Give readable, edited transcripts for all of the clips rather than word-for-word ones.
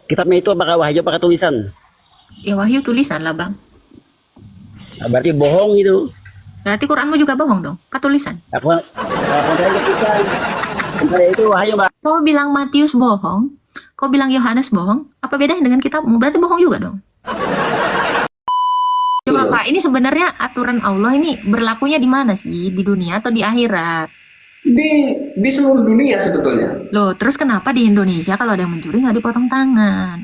Kitabnya itu apakah wahyu apakah tulisan? Ya Wahyu tulisan lah bang. Nah, berarti bohong itu. Berarti Quranmu juga bohong dong, katulisan. Aku tanya tulisan. Sementara itu wahyu Mbak. Kau bilang Matius bohong, kau bilang Yohanes bohong, apa bedanya dengan kitabmu? Berarti bohong juga dong. Coba Pak, ini sebenarnya aturan Allah ini berlakunya di mana sih? Di dunia atau di akhirat? Di seluruh dunia sebetulnya. Loh, terus kenapa di Indonesia kalau ada yang mencuri nggak dipotong tangan?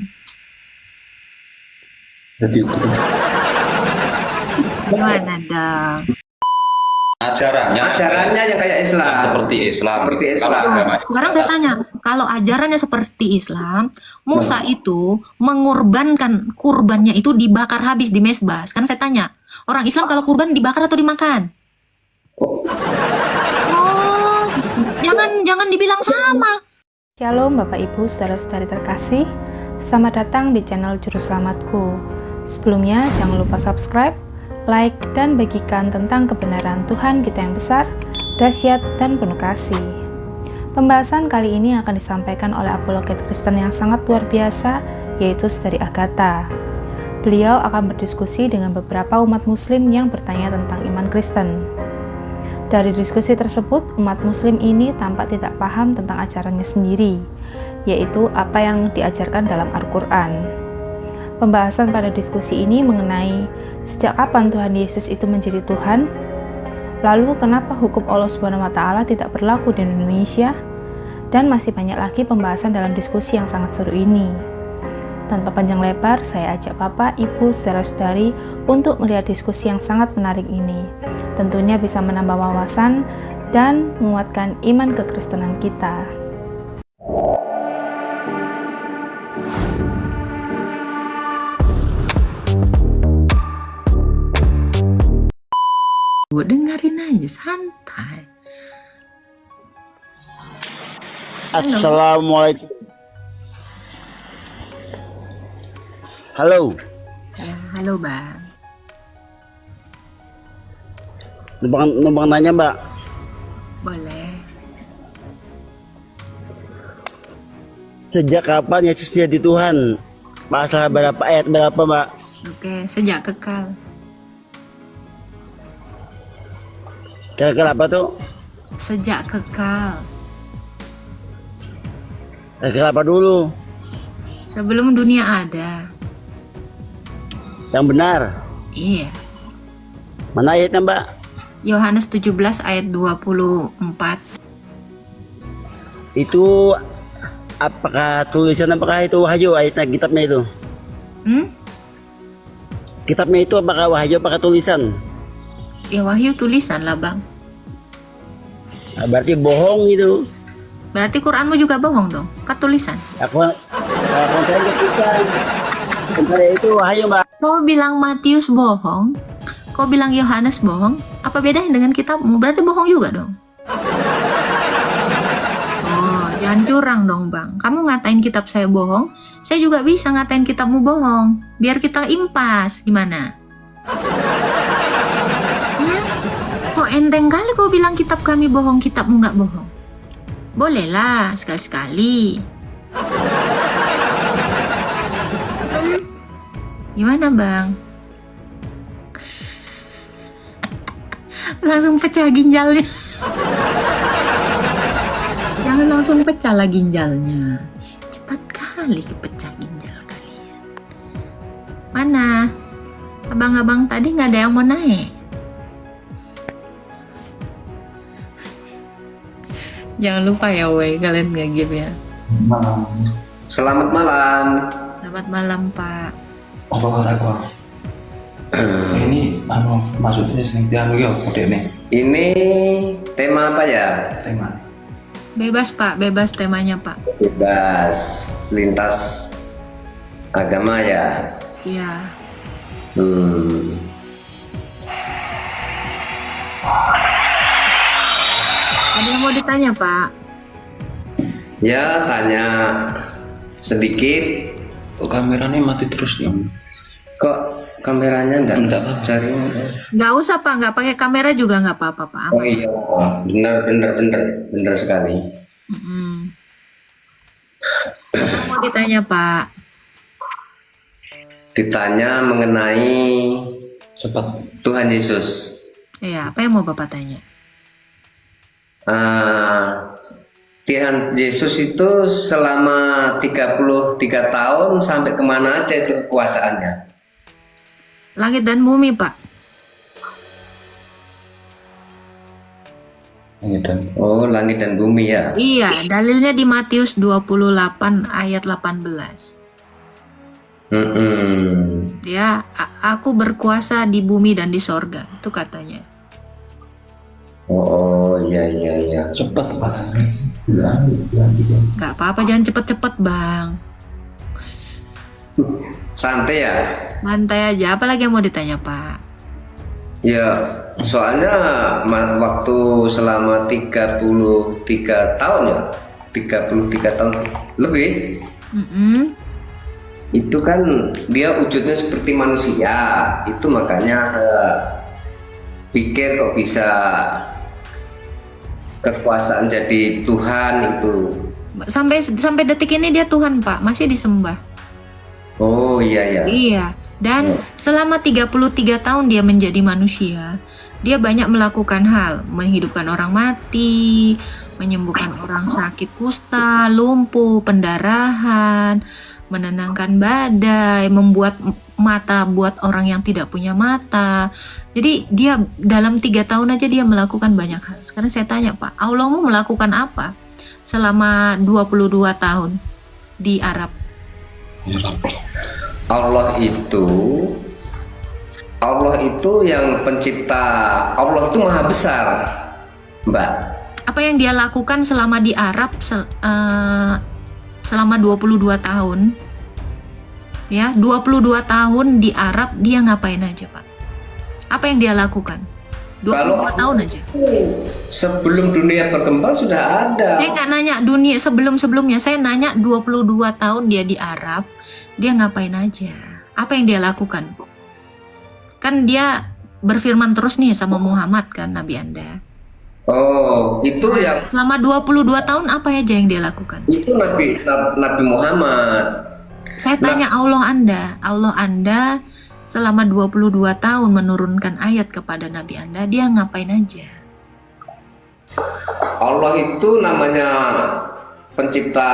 Jadi Gimana dong? ajarannya yang kayak Islam. Seperti Islam. Seperti Islam. Kalau agama Sekarang saya tanya, kalau ajarannya seperti Islam, Musa itu mengorbankan kurbannya itu dibakar habis di mezbah. Sekarang saya tanya, orang Islam kalau kurban dibakar atau dimakan? Kok Oh, jangan dibilang sama. Shalom Bapak Ibu saudara-saudari terkasih, selamat datang di channel Juru Selamatku. Sebelumnya jangan lupa subscribe, like, dan bagikan tentang kebenaran Tuhan kita yang besar, dahsyat, dan penuh kasih. Pembahasan kali ini akan disampaikan oleh apologet Kristen yang sangat luar biasa, yaitu Saudari Agatha. Beliau akan berdiskusi dengan beberapa umat muslim yang bertanya tentang iman Kristen. Dari diskusi tersebut, umat muslim ini tampak tidak paham tentang ajarannya sendiri, yaitu apa yang diajarkan dalam Al-Quran. Pembahasan pada diskusi ini mengenai sejak kapan Tuhan Yesus itu menjadi Tuhan, lalu kenapa hukum Allah Subhanahu wa Ta'ala tidak berlaku di Indonesia, dan masih banyak lagi pembahasan dalam diskusi yang sangat seru ini. Tanpa panjang lebar, saya ajak Bapak, Ibu, Saudara-saudari untuk melihat diskusi yang sangat menarik ini. Tentunya bisa menambah wawasan dan menguatkan iman kekristenan kita. Dengerin aja, santai. Assalamualaikum. Halo. Ya, halo bang. Numpang nanya Mbak. Boleh. Sejak kapan Yesus jadi Tuhan? Pasal berapa ayat berapa Mbak? Oke, sejak kekal. Kira-kira apa tuh? Sejak kekal. Kira-kira apa dulu? Sebelum dunia ada. Yang benar. Iya. Mana ayatnya Mbak? Yohanes 17 ayat 24. Itu apakah tulisan apakah itu wahyu ayatnya kitabnya itu? Kitabnya itu apakah wahyu apakah tulisan? Ya Wahyu tulisan lah bang. Nah, berarti bohong itu. Berarti Quranmu juga bohong dong, katulisan. Aku tanya tulisan. Sementara itu wahyu Mbak. Kau bilang Matius bohong, kau bilang Yohanes bohong, apa bedanya dengan kitabmu? Berarti bohong juga dong. Oh, jangan curang dong bang. Kamu ngatain kitab saya bohong, saya juga bisa ngatain kitabmu bohong. Biar kita impas, gimana? Kok enteng kali kau bilang kitab kami bohong, kitabmu nggak bohong? Bolehlah, sekali-sekali. Gimana bang? Langsung pecah ginjalnya. Jangan langsung pecah lah ginjalnya. Cepat kali pecah ginjal kalian. Mana? Abang-abang tadi nggak ada yang mau naik. Jangan lupa ya weh, kalian nge-give ya. Selamat malam. Selamat malam Pak. apa kata kau? Ini maksudnya sing dianu ya kodene. Ini tema apa ya? Tema. Bebas Pak, bebas temanya Pak. Bebas lintas agama ya. Iya. Ada yang mau ditanya Pak? Ya, tanya sedikit. Kok kameranya mati terus nih? Kok kameranya enggak Enggak apa-apa. carinya? Nggak usah Pak, nggak pakai kamera juga nggak apa-apa Pak. Oh iya, benar sekali. Mau ditanya Pak? ditanya mengenai Cepat. Tuhan Yesus. Ya, apa yang mau Bapak tanya? Tuhan Yesus itu selama 33 tahun sampai kemana aja itu kekuasaannya? Langit dan bumi, Pak. Oh, langit dan bumi ya. Iya, dalilnya di Matius 28 ayat 18. Ya, aku berkuasa di bumi dan di sorga, itu katanya. Oh, iya. Cepat Pak. Gak apa-apa, jangan cepet-cepet Bang. Santai ya. Santai aja, apalagi yang mau ditanya Pak? Ya, soalnya waktu selama 33 tahun ya, 33 tahun lebih, itu kan dia wujudnya seperti manusia. Itu makanya saya pikir kok bisa kekuasaan jadi Tuhan itu. Sampai detik ini dia Tuhan Pak, masih disembah. Oh iya. Iya, dan selama 33 tahun dia menjadi manusia, dia banyak melakukan hal, menghidupkan orang mati, menyembuhkan orang sakit kusta, lumpuh, pendarahan, menenangkan badai, membuat mata buat orang yang tidak punya mata. Jadi dia dalam 3 tahun aja dia melakukan banyak hal. Sekarang saya tanya Pak, Allahmu melakukan apa selama 22 tahun di Arab? Allah itu yang pencipta. Allah itu maha besar, Mbak. Apa yang dia lakukan selama di Arab selama 22 tahun? Ya, 22 tahun di Arab dia ngapain aja, Pak? Apa yang dia lakukan? 22 tahun aja. Sebelum dunia berkembang sudah ada. Saya nggak nanya dunia sebelum-sebelumnya, saya nanya 22 tahun dia di Arab, dia ngapain aja? Apa yang dia lakukan? Kan dia berfirman terus nih sama Muhammad kan, Nabi Anda. Oh, itu yang selama 22 tahun apa aja yang dia lakukan? Itu Nabi Muhammad. Saya tanya Allah Anda selama 22 tahun menurunkan ayat kepada Nabi Anda, dia ngapain aja? Allah itu namanya pencipta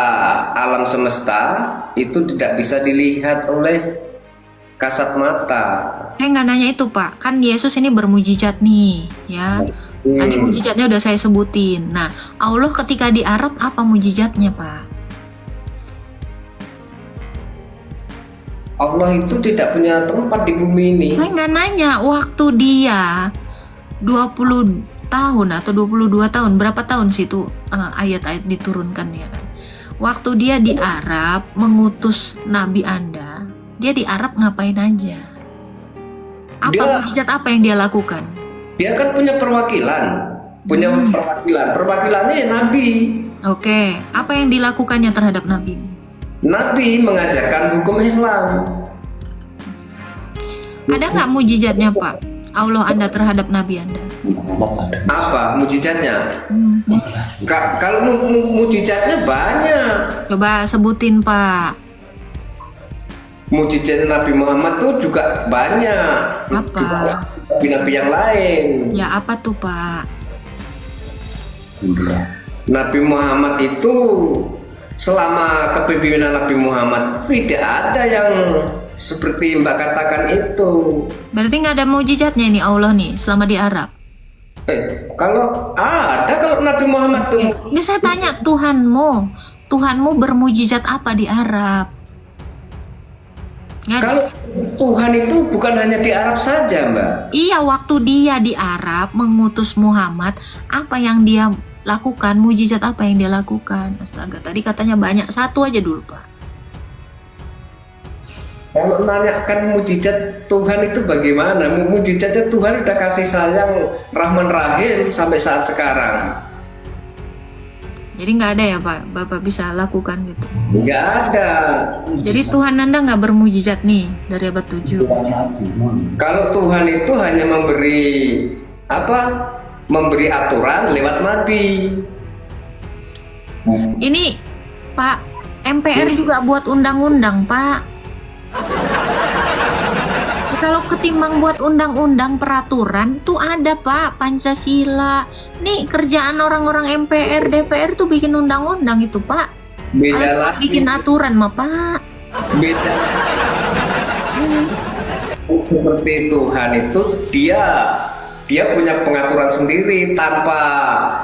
alam semesta, itu tidak bisa dilihat oleh kasat mata. Saya nggak nanya itu Pak, kan Yesus ini bermujizat nih ya. Tadi mujizatnya udah saya sebutin. Nah, Allah ketika di Arab apa mujizatnya Pak? Allah itu tidak punya tempat di bumi ini. Saya nggak nanya waktu dia 20 tahun atau 22 tahun, berapa tahun sih itu ayat-ayat diturunkan ya kan? Waktu dia di Arab mengutus Nabi Anda, dia di Arab ngapain aja? Mujizat apa yang dia lakukan? Dia kan punya perwakilan, perwakilannya ya Nabi. Oke, apa yang dilakukannya terhadap Nabi? Nabi mengajarkan hukum Islam. Ada nggak mujizatnya Pak? Allah Anda terhadap Nabi Anda? Apa mujizatnya? Kalau mujizatnya banyak. Coba sebutin Pak. Mujizat Nabi Muhammad tuh juga banyak. Apa? Nabi yang lain. Ya apa tuh Pak? Nabi Muhammad itu selama kepemimpinan Nabi Muhammad tidak ada yang seperti Mbak katakan itu. Berarti nggak ada mujizatnya ini Allah nih selama di Arab? Kalau Nabi Muhammad tuh. Ini saya tanya Tuhanmu bermujizat apa di Arab? Kalau Tuhan itu bukan hanya di Arab saja, Mbak. Iya, waktu dia di Arab mengutus Muhammad, apa yang dia lakukan? Mujizat apa yang dia lakukan? Astaga, tadi katanya banyak, satu aja dulu, Pak. Kalau nanyakan mujizat Tuhan itu bagaimana? Mujizatnya Tuhan udah kasih sayang Rahman Rahim sampai saat sekarang. Jadi nggak ada ya Pak, Bapak bisa lakukan gitu? Nggak ada. Jadi Tuhan Anda nggak bermujizat nih dari abad 7? Kalau Tuhan itu hanya memberi aturan lewat Nabi. Ini Pak, MPR juga buat undang-undang Pak. Kalau ketimbang buat undang-undang peraturan tuh ada Pak, Pancasila. Nih kerjaan orang-orang MPR, DPR tuh bikin undang-undang itu Pak. Beda Kalau lagi. bikin aturan mah Pak. Beda. Seperti Tuhan itu dia punya pengaturan sendiri tanpa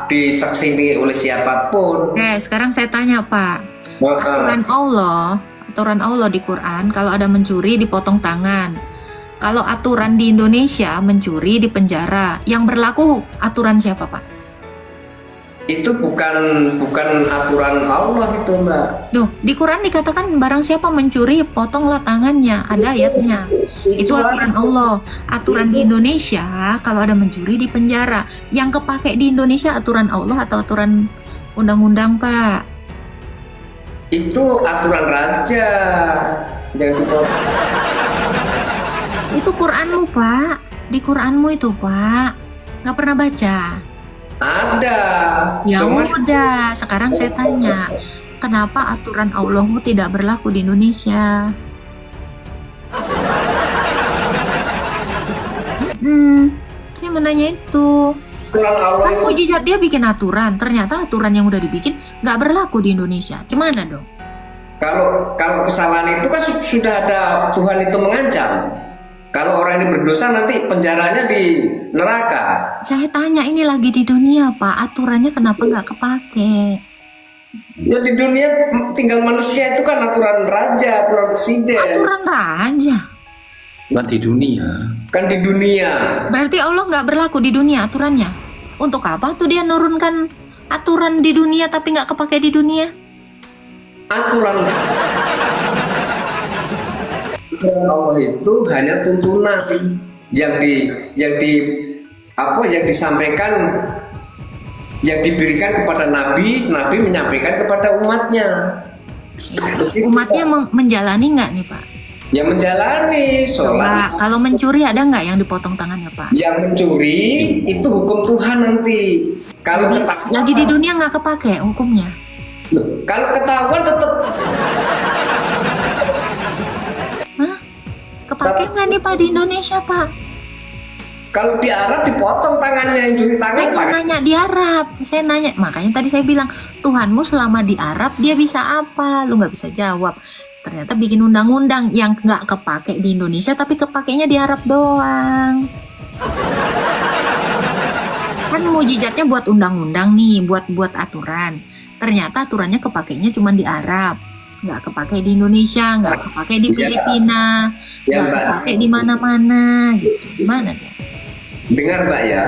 disaksini oleh siapapun. Oke, sekarang saya tanya Pak. Maka Aturan Allah di Quran, kalau ada mencuri dipotong tangan. Kalau aturan di Indonesia mencuri di penjara. Yang berlaku aturan siapa Pak? itu bukan aturan Allah itu, Mbak. Tuh, di Quran dikatakan barang siapa mencuri potonglah tangannya, ada ayatnya. Itu aturan Allah. Aturan di Indonesia kalau ada mencuri di penjara. Yang kepake di Indonesia aturan Allah atau aturan undang-undang, Pak? Itu aturan raja yang dipotong. Itu Quranmu, Pak. Di Quranmu itu, Pak. Nggak pernah baca? Ada. Ya Cuman udah, sekarang saya tanya, kenapa aturan Allahmu tidak berlaku di Indonesia? Saya menanya itu. aturan Allah Kan itu mujizat dia bikin aturan, ternyata aturan yang udah dibikin nggak berlaku di Indonesia. Gimana dong? kalau kesalahan itu kan sudah ada Tuhan itu mengancam. Kalau orang ini berdosa nanti penjaranya di neraka. Saya tanya ini lagi di dunia, Pak. Aturannya kenapa nggak kepake? Ya di dunia tinggal manusia itu kan aturan raja, aturan presiden. Aturan raja. Bukan di dunia. Kan di dunia. Berarti Allah nggak berlaku di dunia aturannya. Untuk apa tuh dia nurunkan aturan di dunia tapi nggak kepake di dunia? Aturan Allah itu hanya tuntunan yang disampaikan, yang diberikan kepada Nabi menyampaikan kepada umatnya. Umatnya menjalani nggak nih, Pak? Yang menjalani sholat. Coba, kalau mencuri ada nggak yang dipotong tangannya, Pak? Yang mencuri itu hukum Tuhan nanti. Kalau ketahuan, Lagi di dunia nggak kepake hukumnya. kalau ketahuan tetap. Hah? Kepake nggak nih, Pak, di Indonesia, Pak? Kalau di Arab dipotong tangannya, yang curi tangan. Saya nggak nanya di Arab, saya nanya, makanya tadi saya bilang Tuhanmu selama di Arab dia bisa apa? Lu nggak bisa jawab. Ternyata bikin undang-undang yang nggak kepake di Indonesia tapi kepakainya di Arab doang. Kan mujizatnya buat undang-undang nih, buat aturan. Ternyata aturannya kepakainya cuma di Arab, nggak kepake di Indonesia, nggak kepake di Filipina, Ya, nggak Mbak. kepake di mana-mana gitu. Gimana dia? Dengar Mbak ya,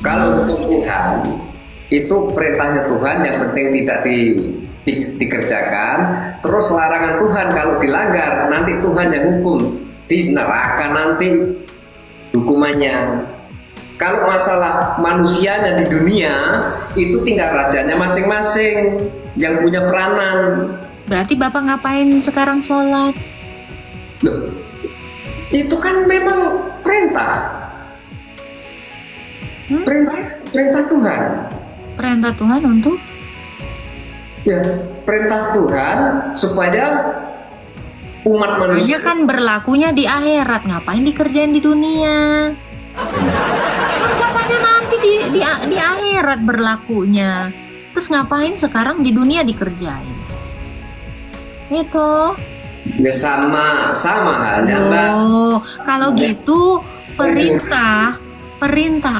kalau hukum Tuhan itu perintahnya Tuhan yang penting tidak dikerjakan, terus larangan Tuhan kalau dilanggar nanti Tuhan yang hukum di neraka nanti hukumannya. Kalau masalah manusianya di dunia itu tinggal rajanya masing-masing yang punya peranan. Berarti Bapak ngapain sekarang sholat? Loh, itu kan memang perintah. Perintah Tuhan. Perintah Tuhan untuk? Ya, perintah Tuhan supaya umat Hanya manusia kan berlakunya di akhirat, ngapain dikerjain di dunia? Kan katanya nanti di akhirat berlakunya. Terus ngapain sekarang di dunia dikerjain? Itu. ya sama halnya, Mbak. Oh, kalau gitu perintah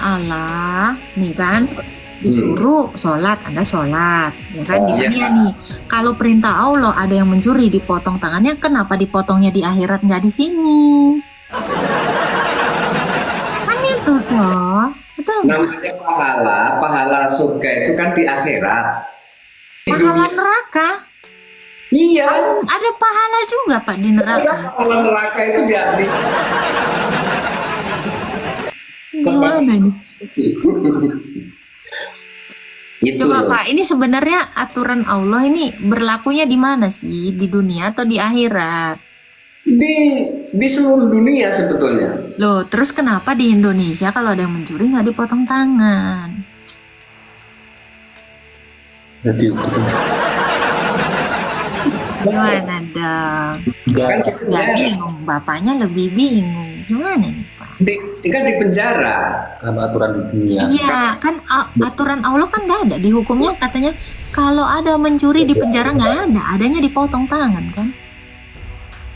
Allah nih kan disuruh sholat, Anda sholat ya kan di dunia nih. Kalau perintah Allah ada yang mencuri dipotong tangannya, kenapa dipotongnya di akhirat nggak di sini? Kan itu toh, betul nggak? Namanya pahala surga itu kan di akhirat. Di Pahala dunia. neraka Iya. ada pahala juga Pak di Ada neraka. pahala neraka itu di Gimana nih? itu Coba loh. Pak, ini sebenarnya aturan Allah ini berlakunya di mana sih? Di dunia atau di akhirat? Di seluruh dunia sebetulnya. Loh, terus kenapa di Indonesia kalau ada yang mencuri nggak dipotong tangan? Jadi untuk Gimana dong? Kan Nggak bingung, bapaknya lebih bingung. Gimana nih Pak? Kan di penjara. Karena aturan di dunia. Iya kan aturan Allah kan nggak ada di hukumnya, katanya kalau ada mencuri di penjara nggak ada, adanya dipotong tangan kan.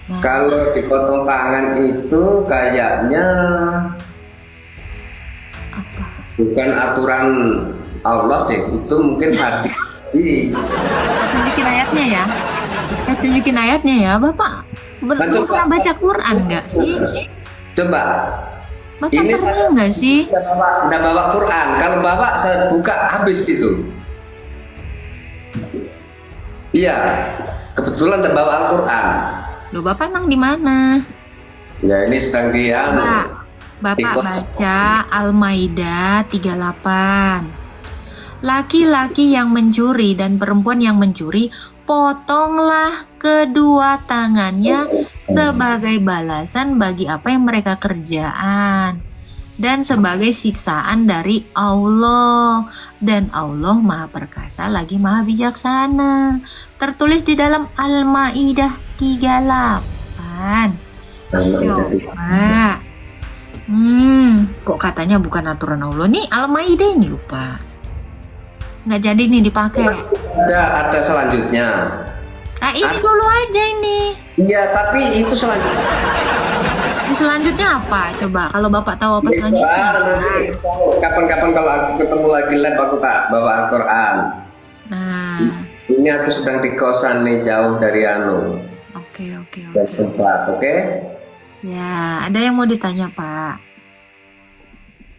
Nah, Kalau dipotong tangan itu kayaknya apa? bukan aturan Allah deh, itu mungkin hadis. Tunjukin ayatnya ya. Tunjukin ayatnya ya, Bapak. Nah, coba. Pernah baca Quran nggak sih? Coba. Bapak Ini pernah nggak sih? Udah bawa Quran. Kalau bapak saya buka habis itu. Iya, kebetulan udah bawa Al-Quran. Loh, Bapak emang di mana? Ya ini sedang dia. Bapak baca Al-Maidah 38. Laki-laki yang mencuri dan perempuan yang mencuri, potonglah kedua tangannya sebagai balasan bagi apa yang mereka kerjaan dan sebagai siksaan dari Allah, dan Allah Maha Perkasa lagi Maha Bijaksana. Tertulis di dalam Al-Maidah 38. Coba. Kok katanya bukan aturan Allah nih? Al-Maidah ini lupa. Nggak jadi nih dipakai. Ada selanjutnya. Nah ini dulu aja ini. Ya tapi itu selanjutnya. Ini selanjutnya apa? Coba kalau Bapak tahu apa selanjutnya. Nanti kapan-kapan kalau aku ketemu lagi lab aku tak bawa Al-Quran. Nah, Ini aku sedang di kosan nih, jauh dari oke. dan tempat, oke? Ya, ada yang mau ditanya Pak?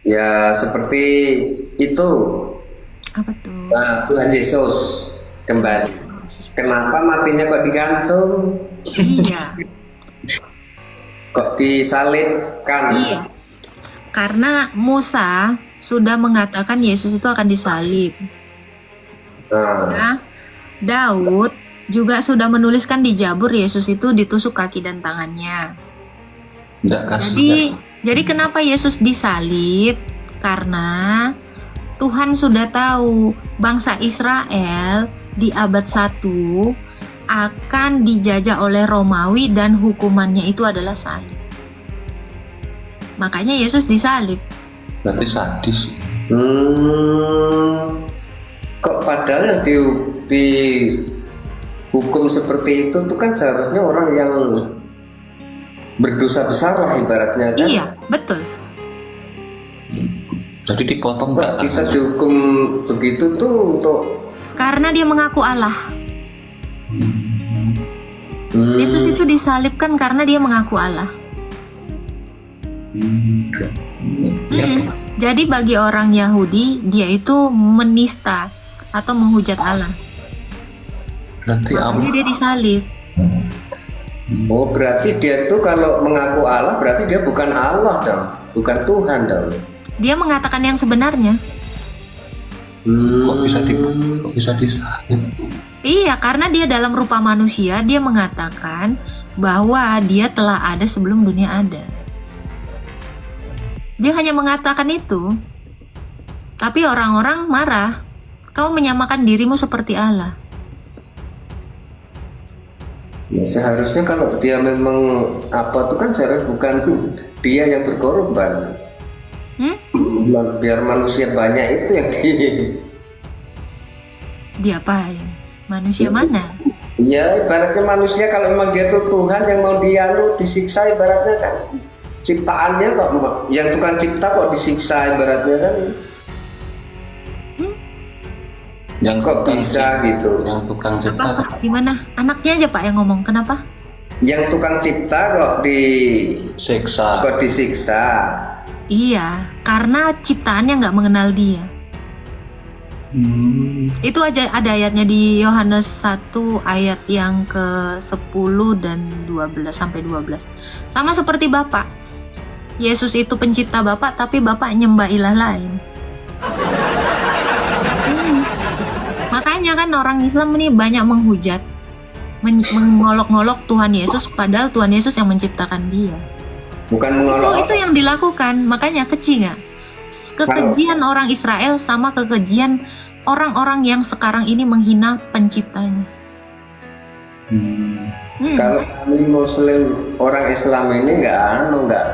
Ya seperti itu. Apa tuh? Nah, Tuhan Yesus kembali. Kenapa matinya kok digantung? Iya. Kok disalibkan? Iya. Karena Musa sudah mengatakan Yesus itu akan disalib. Nah, Ya. Daud juga sudah menuliskan di Jabur Yesus itu ditusuk kaki dan tangannya. Nggak kasih. Jadi kenapa Yesus disalib? Karena Tuhan sudah tahu bangsa Israel di abad 1 akan dijajah oleh Romawi dan hukumannya itu adalah salib. Makanya Yesus disalib. Berarti sadis. kok padahal yang di hukum seperti itu tuh kan seharusnya orang yang berdosa besar lah ibaratnya kan. Iya, betul. Jadi dipotong Kok nggak bisa tangannya? dihukum begitu tuh untuk Karena dia mengaku Allah. Yesus itu disalibkan karena dia mengaku Allah. Jadi bagi orang Yahudi, dia itu menista atau menghujat Allah. Berarti Makanya dia disalib. Oh berarti dia tuh kalau mengaku Allah berarti dia bukan Allah dong, bukan Tuhan dong. Dia mengatakan yang sebenarnya. kok bisa disalib? Iya, karena dia dalam rupa manusia, dia mengatakan bahwa dia telah ada sebelum dunia ada. Dia hanya mengatakan itu. Tapi orang-orang marah. Kau menyamakan dirimu seperti Allah. Ya, seharusnya kalau dia memang apa tuh kan seharusnya bukan dia yang berkorban. Biar manusia banyak itu yang Diapain? Manusia mana? Ya ibaratnya manusia kalau memang dia tuh Tuhan yang mau disiksa ibaratnya kan ciptaannya kok yang tukang cipta kok disiksa ibaratnya kan Yang kok tukang bisa gitu. Yang tukang cipta. Apa? Gimana? Anaknya aja Pak yang ngomong. Kenapa? Yang tukang cipta kok Siksa. disiksa. Iya, karena ciptaannya nggak mengenal dia. Itu aja ada ayatnya di Yohanes 1 ayat yang ke-10 dan 12 sampai 12. Sama seperti Bapak. Yesus itu pencipta Bapak, tapi Bapak nyembah ilah lain. Makanya kan orang Islam ini banyak menghujat, mengolok-ngolok Tuhan Yesus, padahal Tuhan Yesus yang menciptakan dia. Bukan mengolok. Itu yang dilakukan, makanya keji nggak? Kekejian orang Israel sama kekejian orang-orang yang sekarang ini menghina penciptanya. Kalau kami Muslim orang Islam ini nggak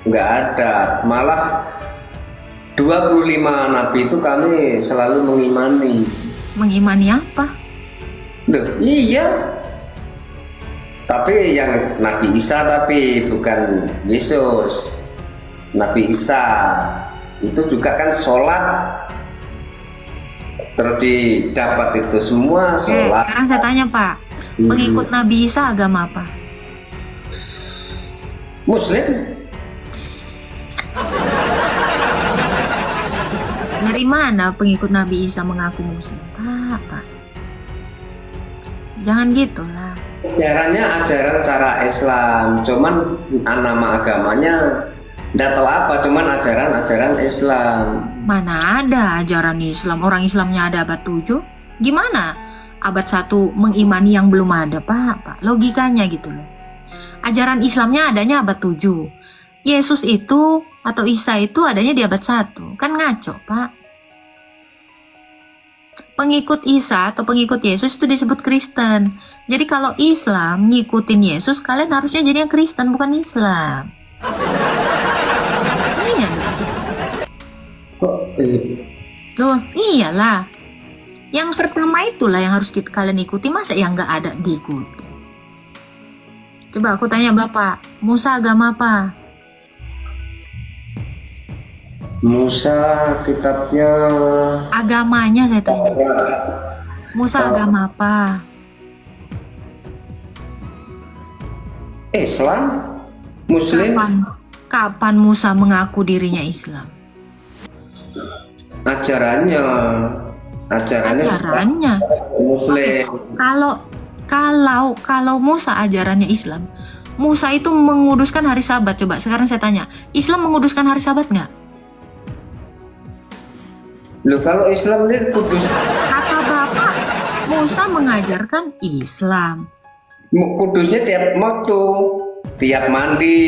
nggak ada. Malah 25 nabi itu kami selalu mengimani. Mengimani apa? Loh, iya. Tapi yang Nabi Isa, tapi bukan Yesus. Nabi Isa itu juga kan sholat, terus didapat itu semua sholat. Sekarang saya tanya Pak, pengikut Nabi Isa agama apa? Muslim. Dari mana pengikut Nabi Isa mengaku Muslim? Pak. Jangan gitulah. Ajarannya ajaran cara Islam, cuman nama agamanya nggak tahu apa, cuman ajaran Islam. Mana ada ajaran Islam? Orang Islamnya ada abad 7. Gimana abad 1 mengimani yang belum ada, Pak? Logikanya gitu loh. Ajaran Islamnya adanya abad 7. Yesus itu atau Isa itu adanya di abad 1. Kan ngaco, Pak. Pengikut Isa atau pengikut Yesus itu disebut Kristen. Jadi kalau Islam ngikutin Yesus, kalian harusnya jadi yang Kristen, bukan Islam. Iya. Tuh, iyalah. Yang pertama itulah yang harus kalian ikuti, masa yang nggak ada diikuti. Coba aku tanya Bapak, Musa agama apa? Musa kitabnya. Agamanya saya tanya. Musa agama apa? Islam, Muslim. Kapan Musa mengaku dirinya Islam? Ajarannya Muslim. Kalau Musa ajarannya Islam, Musa itu menguduskan hari Sabat. Coba sekarang saya tanya, Islam menguduskan hari Sabat nggak? Loh, kalau Islam ini kudus. Kata Bapak, Musa mengajarkan Islam. Kudusnya tiap waktu, tiap mandi,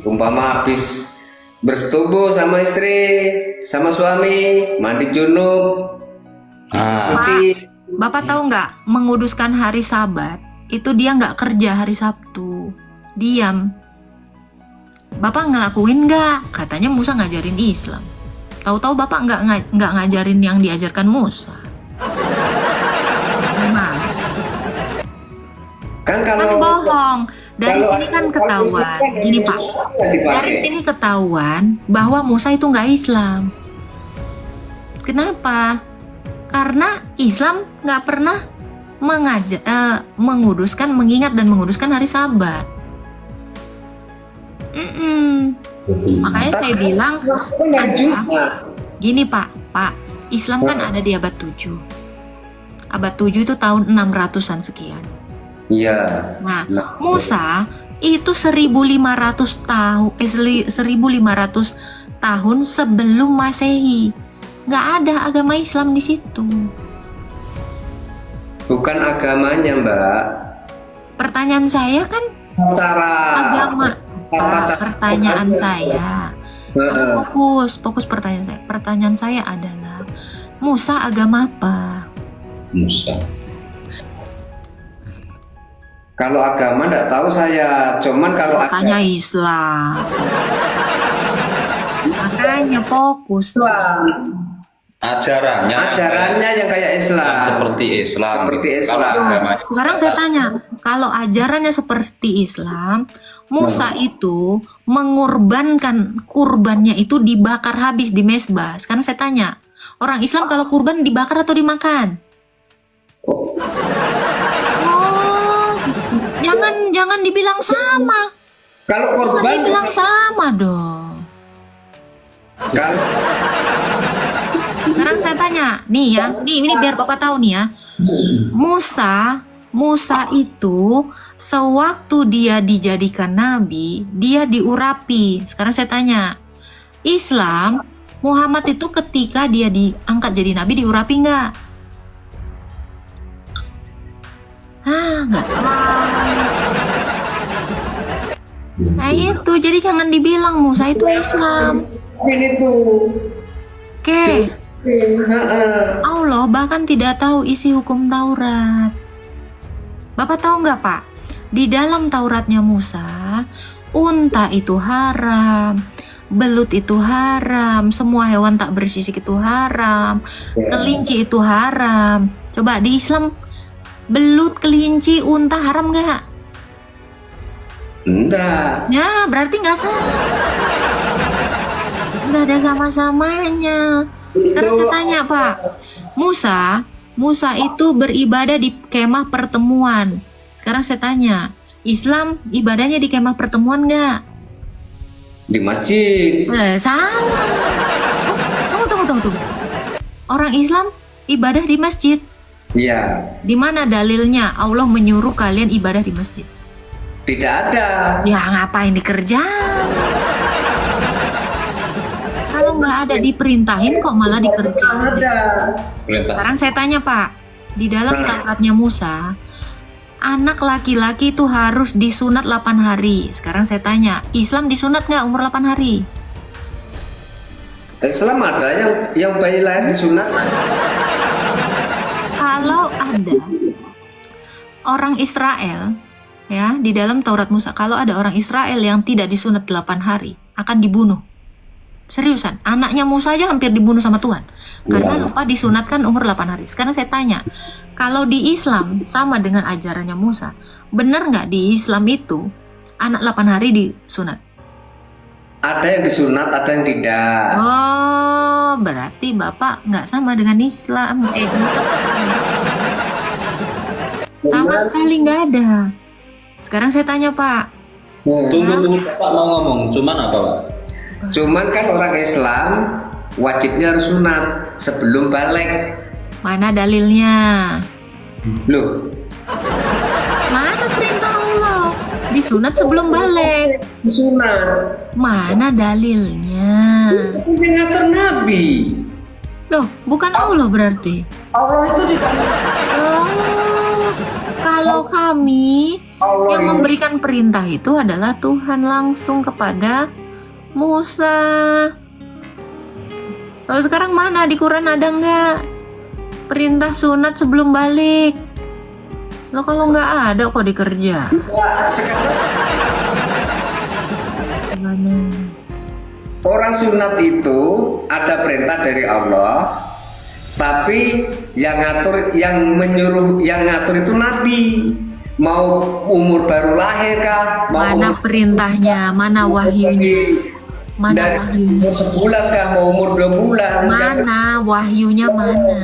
umpama habis bersetubuh sama istri, sama suami, mandi junub, suci. Bapak tahu nggak, menguduskan hari Sabat itu dia nggak kerja hari Sabtu, diam. Bapak ngelakuin nggak? Katanya Musa ngajarin Islam. Tahu-tahu Bapak nggak ngajarin yang diajarkan Musa. Gimana? Kan bohong. Dari sini kan ketahuan. Gini Pak, dari sini ketahuan bahwa Musa itu nggak Islam. Kenapa? Karena Islam nggak pernah mengingat dan menguduskan hari Sabat. Makanya saya bilang, gini Pak, Islam kan ada di abad 7. Abad 7 itu tahun 600-an sekian. Iya. Nah, Musa itu 1500 tahun sebelum Masehi. Nggak ada agama Islam di situ. Bukan agamanya, Mbak. Pertanyaan saya kan agama. Pertanyaan saya. Fokus pertanyaan saya. Pertanyaan saya adalah, Musa agama apa? Musa. Kalau agama enggak tahu saya, cuman kalau makanya Islam. Makanya fokus. Ajarannya yang kayak Islam. Seperti Islam. Kalau agamanya. Sekarang saya tanya, kalau ajarannya seperti Islam, Musa itu mengorbankan kurbannya itu dibakar habis di mezbah. Sekarang saya tanya, orang Islam kalau kurban dibakar atau dimakan? Jangan dibilang sama. Kalau korban dibilang sama dong. Sekarang saya tanya, nih ya, ini biar Bapak tahu nih ya. Musa itu sewaktu dia dijadikan nabi, dia diurapi. Sekarang saya tanya, Islam, Muhammad itu ketika dia diangkat jadi nabi diurapi nggak? Nggak tahu. Nah itu, jadi jangan dibilang Musa itu Islam. Ini tuh. Oke. Allah bahkan tidak tahu isi hukum Taurat. Bapak tahu nggak Pak? Di dalam Tauratnya Musa unta itu haram, belut itu haram, semua hewan tak bersisik itu haram, kelinci itu haram. Coba di Islam, belut, kelinci, unta haram nggak? Enggak. Ya, berarti nggak sama. Nggak ada sama-samanya. Sekarang saya tanya Pak, Musa itu beribadah di kemah pertemuan. Sekarang saya tanya, Islam ibadahnya di kemah pertemuan nggak? Di masjid. Salah. Tunggu. Orang Islam ibadah di masjid. Iya. Di mana dalilnya Allah menyuruh kalian ibadah di masjid? Tidak ada. Ya ngapain dikerjain? Kalau nggak ada diperintahin kok malah dikerjain? Ada. Perintah. Sekarang saya tanya Pak, di dalam Tauratnya Musa, anak laki-laki itu harus disunat 8 hari. Sekarang saya tanya, Islam disunat nggak umur 8 hari? Islam ada yang bayi lahir disunat. Kalau ada orang Israel, ya di dalam Taurat Musa, kalau ada orang Israel yang tidak disunat 8 hari, akan dibunuh. Seriusan, anaknya Musa aja hampir dibunuh sama Tuhan karena lupa disunatkan umur 8 hari. Sekarang saya tanya, kalau di Islam sama dengan ajarannya Musa, benar nggak di Islam itu anak 8 hari disunat? Ada yang disunat, ada yang tidak. Oh, berarti Bapak nggak sama dengan Islam. Sama sekali nggak ada. Sekarang saya tanya Pak. Tunggu, Bapak mau ngomong, cuman apa Pak? Cuman kan orang Islam wajibnya harus sunat sebelum balik. Mana dalilnya? Loh, Mana perintah Allah? Disunat sebelum balik. sunat. Mana dalilnya? Yang ngatur Nabi. Loh, bukan Allah berarti. Allah itu tidak. Oh, kalau kami Allah yang itu memberikan perintah itu adalah Tuhan langsung kepada Musa. Lalu sekarang mana di Quran ada nggak perintah sunat sebelum balik? Lo kalau nggak ada kok dikerja. sekarang Gimana? orang sunat itu ada perintah dari Allah, tapi yang ngatur, yang menyuruh, yang ngatur itu Nabi. Mau umur baru lahir kah? Mau Mana umur perintahnya? Mana wahyunya? Mana dari wahyunya? umur sebulan kah? Mau umur 2 bulan? Mana wahyunya mana?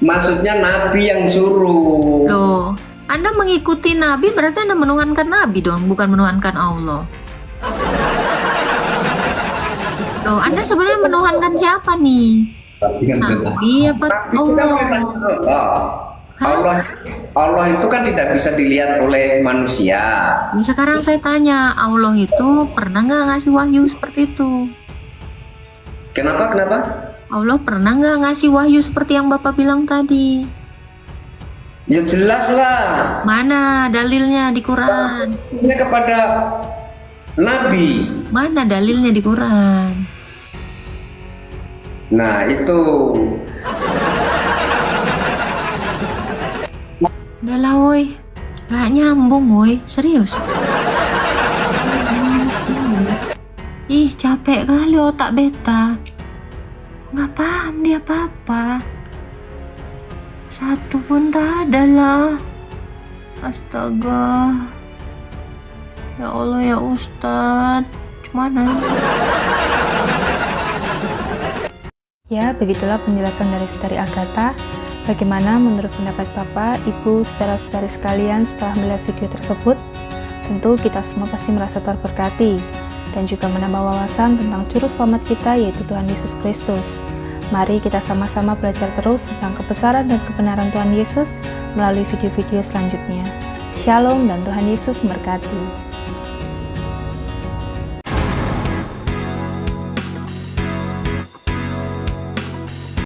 Maksudnya Nabi yang suruh. Loh, Anda mengikuti Nabi berarti Anda menuhankan Nabi dong, bukan menuhankan Allah. Loh, Anda sebenarnya menuhankan siapa nih? Tapi kan perintah. Nabi apa Nabi itu kan Allah? perintah Allah. Allah itu kan tidak bisa dilihat oleh manusia. Nah, sekarang saya tanya, Allah itu pernah nggak ngasih wahyu seperti itu? Kenapa? Allah pernah nggak ngasih wahyu seperti yang Bapak bilang tadi? Ya jelas lah. Mana dalilnya di Quran? Ini kepada Nabi. Mana dalilnya di Quran? Nah itu. Udah lah woi, gak nyambung woi, serius. Ih capek kali otak beta. Gak paham dia apa-apa. Satu pun tak ada lah. Astaga. Ya Allah ya Ustadz, gimana? Ya, begitulah penjelasan dari Saudari Agatha. Bagaimana menurut pendapat Bapak, Ibu, saudara-saudari sekalian setelah melihat video tersebut? Tentu kita semua pasti merasa terberkati dan juga menambah wawasan tentang juru selamat kita yaitu Tuhan Yesus Kristus. Mari kita sama-sama belajar terus tentang kebesaran dan kebenaran Tuhan Yesus melalui video-video selanjutnya. Shalom dan Tuhan Yesus memberkati.